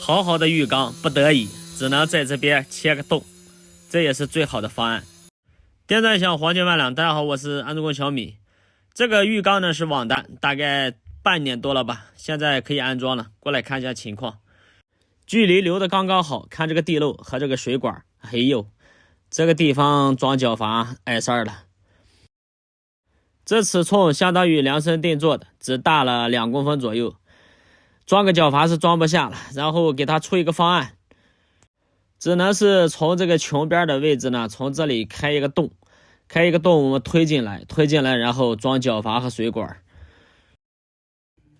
好好的浴缸不得已只能在这边切个洞，这也是最好的方案。电钻响，黄金万两，大家好，我是安装工小米。这个浴缸呢是网单，大概半年多了吧，现在可以安装了，过来看一下情况。距离留的刚刚好，看这个地漏和这个水管，哎呦，这个地方装脚阀碍事儿了。这尺寸相当于量身定做的，只大了2公分左右，装个脚阀是装不下了，然后给它出一个方案，只能是从这个穹边的位置呢，从这里开一个洞，我们推进来，然后装脚阀和水管。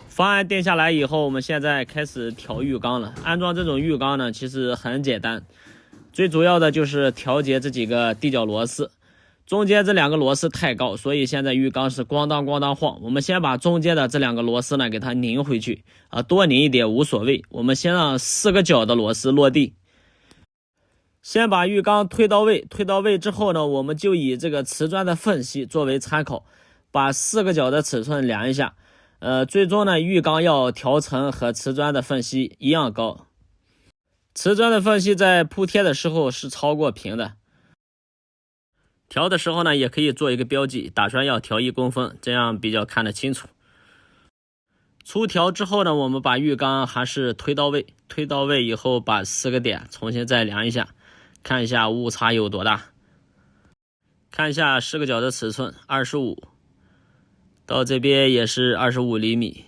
方案定下来以后，我们现在开始调浴缸了。安装这种浴缸呢，其实很简单，最主要的就是调节这几个地脚螺丝。中间这2个螺丝太高，所以现在浴缸是咣当咣当晃。我们先把中间的这2个螺丝呢给它拧回去多拧一点无所谓。我们先让4个角的螺丝落地。先把浴缸推到位之后呢，我们就以这个瓷砖的缝隙作为参考，把4个角的尺寸量一下。最终呢，浴缸要调成和瓷砖的缝隙一样高。瓷砖的缝隙在铺贴的时候是超过平的。调的时候呢，也可以做一个标记，打算要调1公分，这样比较看得清楚。出调之后呢，我们把浴缸还是推到位以后，把4个点重新再量一下，看一下误差有多大。看一下4个角的尺寸，25，到这边也是25厘米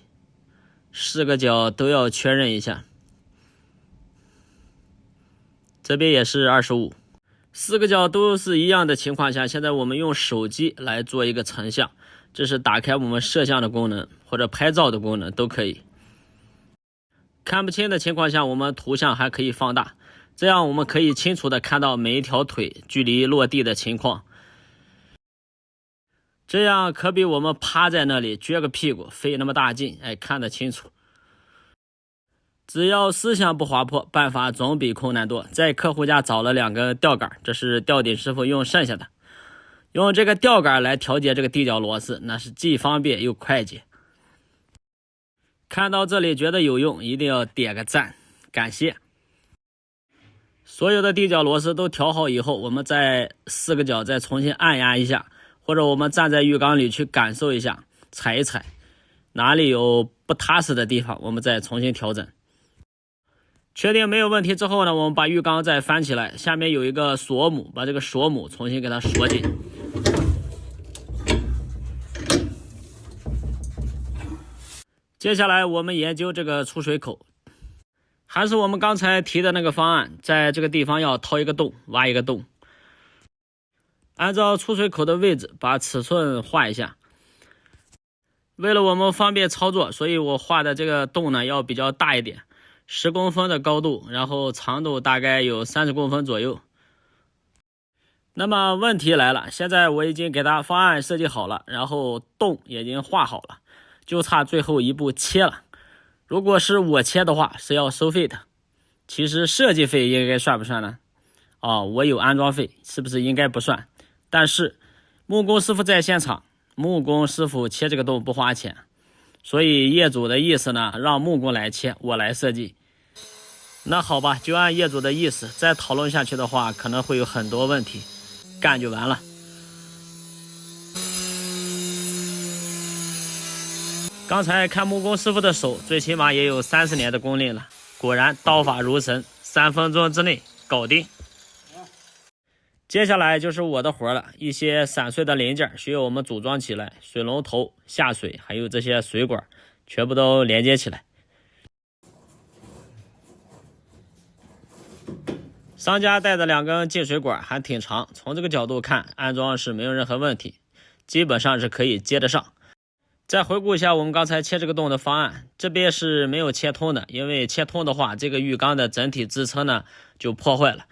，4个角都要确认一下。这边也是25，4个角都是一样的情况下，现在我们用手机来做一个成像，这是打开我们摄像的功能或者拍照的功能都可以。看不清的情况下，我们图像还可以放大，这样我们可以清楚的看到每一条腿距离落地的情况。这样可比我们趴在那里撅个屁股费那么大劲看得清楚。只要思想不滑坡，办法总比困难多。在客户家找了2根吊杆，这是吊顶师傅用剩下的，用这个吊杆来调节这个地脚螺丝，那是既方便又快捷。看到这里觉得有用，一定要点个赞，感谢。所有的地脚螺丝都调好以后，我们在4个角再重新按压一下，或者我们站在浴缸里去感受一下，踩一踩，哪里有不踏实的地方，我们再重新调整。确定没有问题之后呢，我们把浴缸再翻起来，下面有一个锁母，把这个锁母重新给它锁紧。接下来我们研究这个出水口，还是我们刚才提的那个方案，在这个地方要掏一个洞，挖一个洞。按照出水口的位置把尺寸画一下。为了我们方便操作，所以我画的这个洞呢要比较大一点，10公分的高度，然后长度大概有30公分左右。那么问题来了，现在我已经给它方案设计好了，然后洞也已经画好了，就差最后一步切了。如果是我切的话是要收费的，其实设计费应该算不算呢？我有安装费，是不是应该不算？但是木工师傅在现场，木工师傅切这个洞不花钱，所以业主的意思呢，让木工来切，我来设计。那好吧，就按业主的意思，再讨论下去的话，可能会有很多问题，干就完了。刚才看木工师傅的手，最起码也有30年的功力了，果然刀法如神，3分钟之内搞定。接下来就是我的活了，一些散碎的零件需要我们组装起来，水龙头、下水还有这些水管全部都连接起来。商家带的2根进水管还挺长，从这个角度看安装是没有任何问题，基本上是可以接得上。再回顾一下我们刚才切这个洞的方案，这边是没有切通的，因为切通的话这个浴缸的整体支撑呢就破坏了，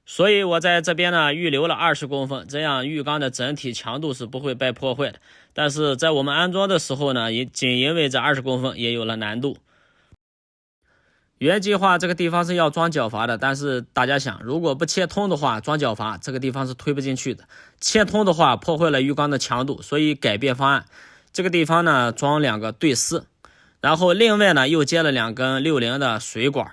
所以我在这边呢预留了20公分，这样浴缸的整体强度是不会被破坏的。但是在我们安装的时候呢，仅因为这20公分也有了难度。原计划这个地方是要装脚阀的，但是大家想，如果不切通的话，装脚阀这个地方是推不进去的，切通的话破坏了浴缸的强度，所以改变方案，这个地方呢装2个对丝，然后另外呢又接了2根60的水管。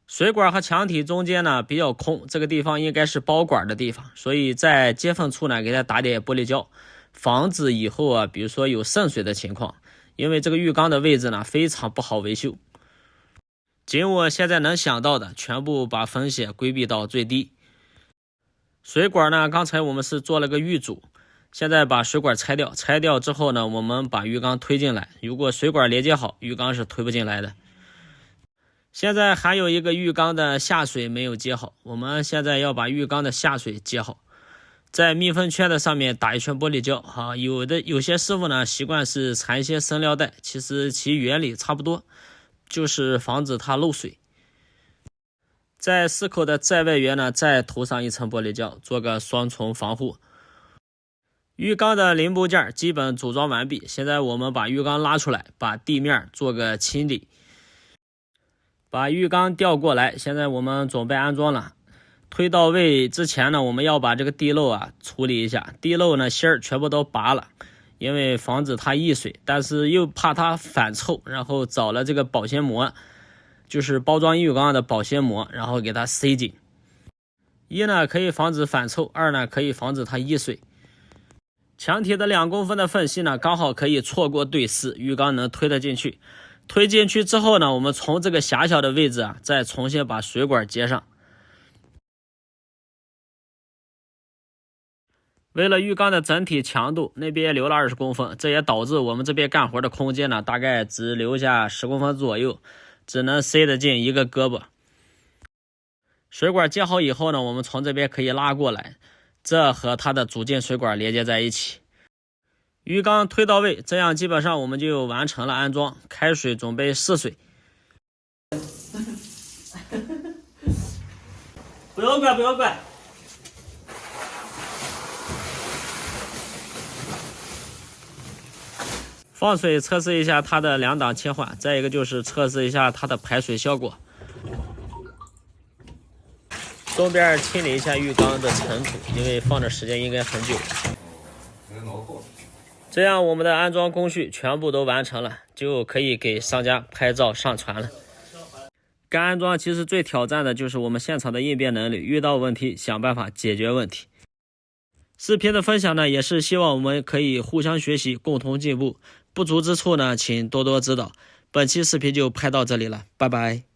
水管和墙体中间呢比较空，这个地方应该是包管的地方，所以在接缝处呢给它打点玻璃胶，防止以后啊，比如说有渗水的情况。因为这个浴缸的位置呢非常不好维修。尽我现在能想到的，全部把风险规避到最低。水管呢，刚才我们是做了个预阻，现在把水管拆掉，拆掉之后呢，我们把浴缸推进来。如果水管连接好，浴缸是推不进来的。现在还有一个浴缸的下水没有接好，我们现在要把浴缸的下水接好，在密封圈的上面打一圈玻璃胶。有些师傅呢习惯是缠一些生料带，其实其原理差不多，就是防止它漏水。在4口的在外缘呢再涂上一层玻璃胶，做个双重防护。浴缸的零部件基本组装完毕，现在我们把浴缸拉出来，把地面做个清理。把浴缸调过来，现在我们准备安装了。推到位之前呢，我们要把这个地漏啊处理一下。地漏呢芯儿全部都拔了，因为防止它溢水，但是又怕它反臭，然后找了这个保鲜膜，就是包装浴缸的保鲜膜，然后给它塞紧。一呢可以防止反臭，二呢可以防止它溢水。墙体的2公分的缝隙呢，刚好可以错过对丝，浴缸能推得进去。推进去之后呢，我们从这个狭小的位置啊，再重新把水管接上。为了浴缸的整体强度，那边留了20公分，这也导致我们这边干活的空间呢，大概只留下10公分左右，只能塞得进一个胳膊。水管接好以后呢，我们从这边可以拉过来，这和它的主进水管连接在一起。浴缸推到位，这样基本上我们就完成了安装。开水准备试水。不要怪，不要怪。放水测试一下它的2档切换，再一个就是测试一下它的排水效果。顺便清理一下浴缸的尘土，因为放的时间应该很久。这样我们的安装工序全部都完成了，就可以给商家拍照上传了。干安装其实最挑战的就是我们现场的应变能力，遇到问题想办法解决问题。视频的分享呢，也是希望我们可以互相学习，共同进步。不足之处呢，请多多指导。本期视频就拍到这里了，拜拜。